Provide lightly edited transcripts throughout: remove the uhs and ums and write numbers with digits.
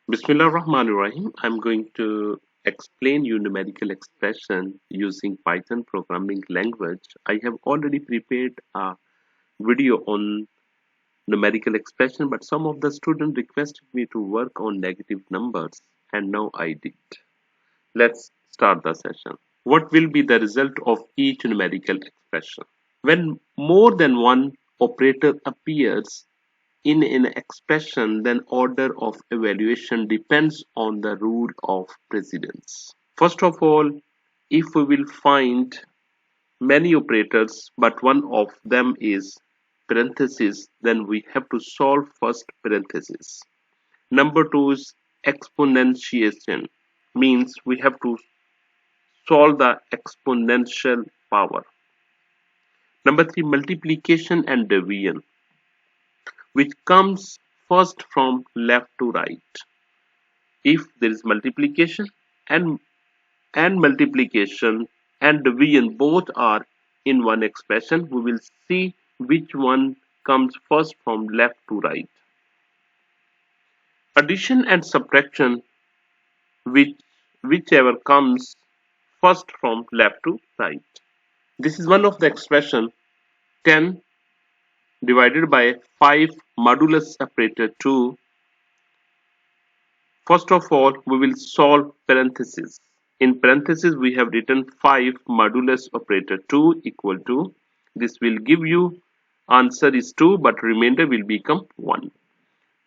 Bismillah Rahman Rahim. I'm going to explain you numerical expression using Python programming language. I have already prepared a video on numerical expression, but some of the students requested me to work on negative numbers, and now I did. Let's start the session. What will be the result of each numerical expression? When more than one operator appears in an expression, then order of evaluation depends on the rule of precedence. First of all, if we will find many operators but one of them is parenthesis, then we have to solve first parenthesis. Number two is exponentiation, means we have to solve the exponential power. Number three, multiplication and division, which comes first from left to right. If there is multiplication and multiplication and division both are in one expression, we will see which one comes first from left to right. Addition and subtraction, whichever comes first from left to right. This is one of the expression. 10 divided by 5 modulus operator 2. First of all, we will solve parentheses. In parentheses, we have written 5 modulus operator 2 equal to, this will give you answer is 2, but remainder will become 1.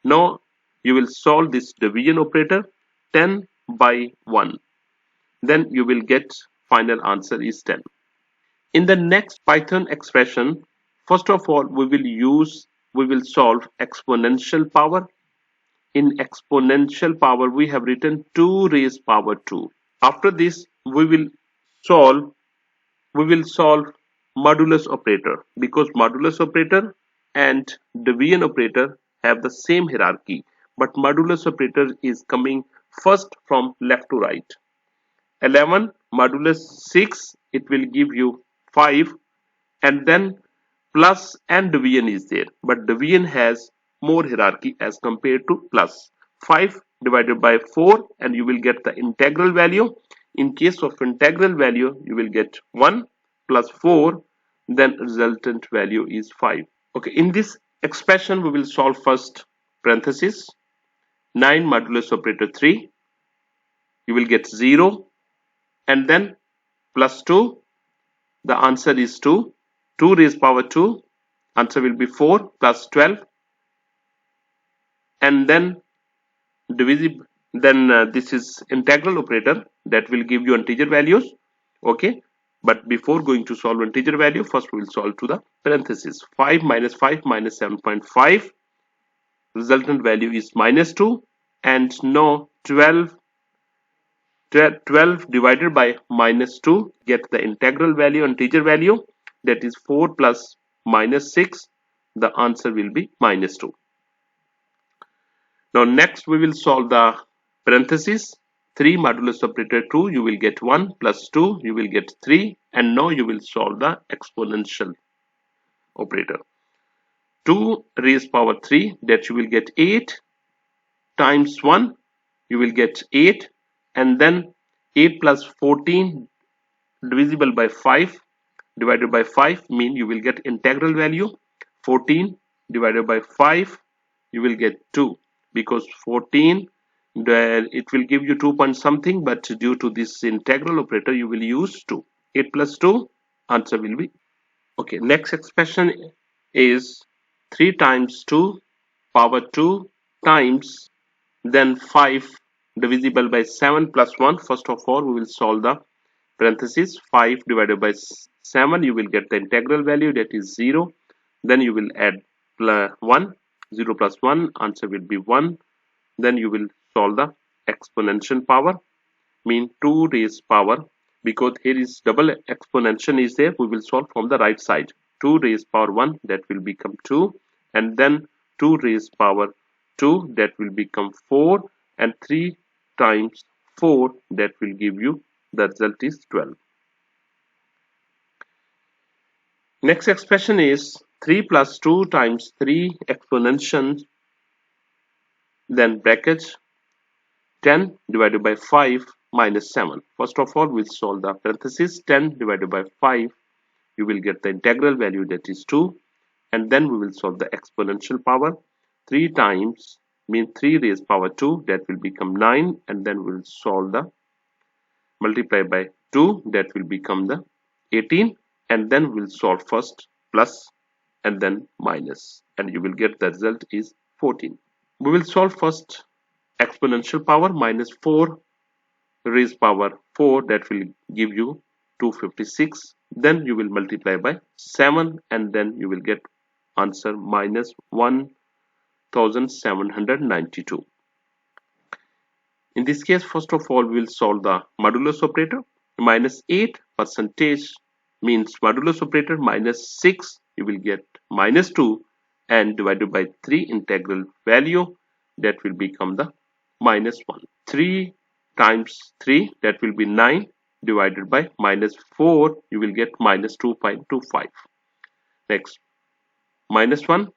Now, you will solve this division operator, 10 by 1. Then you will get final answer is 10. In the next Python expression, first of all, we will solve exponential power. In exponential power, we have written 2 raised power 2. After this, solve we will solve modulus operator, because modulus operator and division operator have the same hierarchy, but modulus operator is coming first from left to right. 11 modulus 6, it will give you 5, and then plus and division is there, but division has more hierarchy as compared to plus. 5 divided by 4 and you will get the integral value. In case of integral value, you will get 1 plus 4, then resultant value is 5. Okay, in this expression we will solve first parenthesis. 9 modulus operator 3, you will get 0, and then plus 2, the answer is 2. 2 raised power 2, answer will be 4 plus 12, and then divisible, then this is integral operator that will give you integer values. Okay, but before going to solve integer value, first we will solve to the parenthesis. 5 minus 5 minus 7.5, resultant value is minus 2, and now 12 divided by minus 2, get the integral value, integer value, that is 4 plus minus 6, the answer will be minus 2. Now next we will solve the parenthesis. 3 modulus operator 2, you will get 1 plus 2, you will get 3, and now you will solve the exponential operator. 2 raised power 3, that you will get 8 times 1, you will get 8, and then 8 plus 14 divisible by 5 divided by 5 mean you will get integral value. 14 divided by 5, you will get 2, because 14, it will give you 2 point something, but due to this integral operator you will use 2. 8 plus 2, answer will be okay. Next expression is 3 times 2 power 2 times then 5 divisible by 7 plus 1. First of all, we will solve the parenthesis. 5 divided by 7, you will get the integral value, that is 0. Then you will add 1. 0 plus 1, answer will be 1. Then you will solve the exponential power, mean 2 raised power, because here is double exponential is there, we will solve from the right side. 2 raised power 1, that will become 2, and then 2 raised power 2, that will become 4, and 3 times 4, that will give you, the result is 12. Next expression is 3 plus 2 times 3 exponential, then brackets 10 divided by 5 minus 7. First of all, we'll solve the parenthesis. 10 divided by 5, you will get the integral value, that is 2. And then we will solve the exponential power. 3 times means 3 raised power 2, that will become 9. And then we'll solve the multiply by 2, that will become the 18. And then we'll solve first plus and then minus, and you will get the result is 14. We will solve first exponential power. Minus 4 raised power 4, that will give you 256. Then you will multiply by 7 and then you will get answer minus 1792. In this case, first of all, we will solve the modulus operator. Minus 8 percentage means modulus operator minus 6, you will get minus 2, and divided by 3 integral value, that will become the minus 1. 3 times 3, that will be 9, divided by minus 4, you will get minus 2.25. Next, minus 1,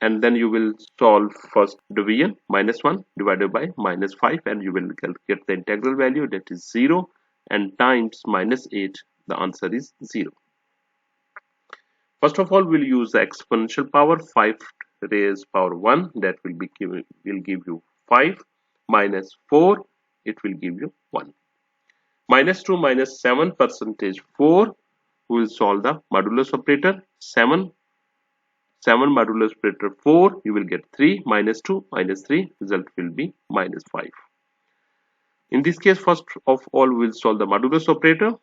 and then you will solve first division. Minus 1 divided by minus 5, and you will get the integral value, that is 0, and times minus 8, the answer is 0. First of all, we'll use the exponential power. 5 raised power 1, that will give you 5, minus 4, it will give you 1. Minus 2 minus 7 percentage 4, we will solve the modulus operator. 7 modulus operator 4, you will get 3, minus 2 minus 3, result will be minus 5. In this case, first of all, we will solve the modulus operator.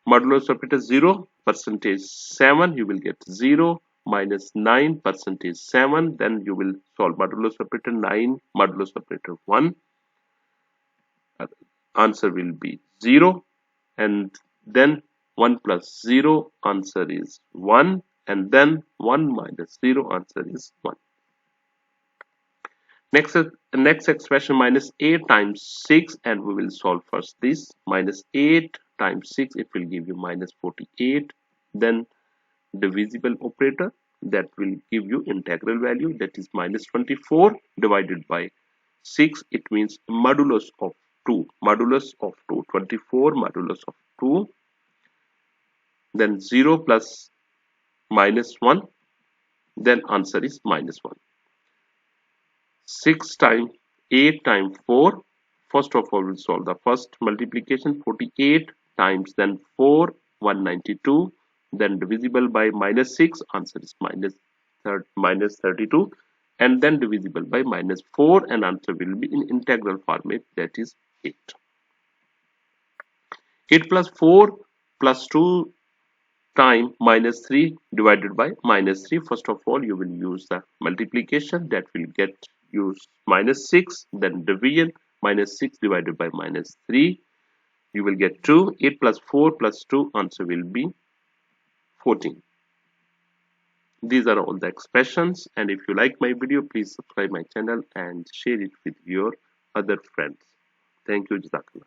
Modulus operator 0 percentage 7, you will get 0, minus 9 percentage 7, then you will solve modulus operator 9 modulus operator 1. Answer will be 0, and then 1 plus 0, answer is 1, and then 1 minus 0, answer is 1. Next expression, minus 8 times 6, and we will solve first this. Minus 8 times 6, it will give you minus 48. Then divisible operator, that will give you integral value, that is minus 24, divided by 6, it means modulus of 2. Modulus of 2, 24 modulus of 2. Then 0 plus minus 1, then answer is minus 1. 6 times 8 times 4. First of all, we'll solve the first multiplication. 48 times then 4, 192. Then divisible by minus 6, answer is minus 32. And then divisible by minus 4, and answer will be in integral format, that is 8. 8 plus 4 plus 2 time minus 3 divided by minus 3. First of all, you will use the multiplication, that will get use minus 6, then division, minus 6 divided by minus 3, you will get 2. 8 plus 4 plus 2, answer will be 14. These are all the expressions, and if you like my video, please subscribe my channel and share it with your other friends. Thank you. Jazakallah.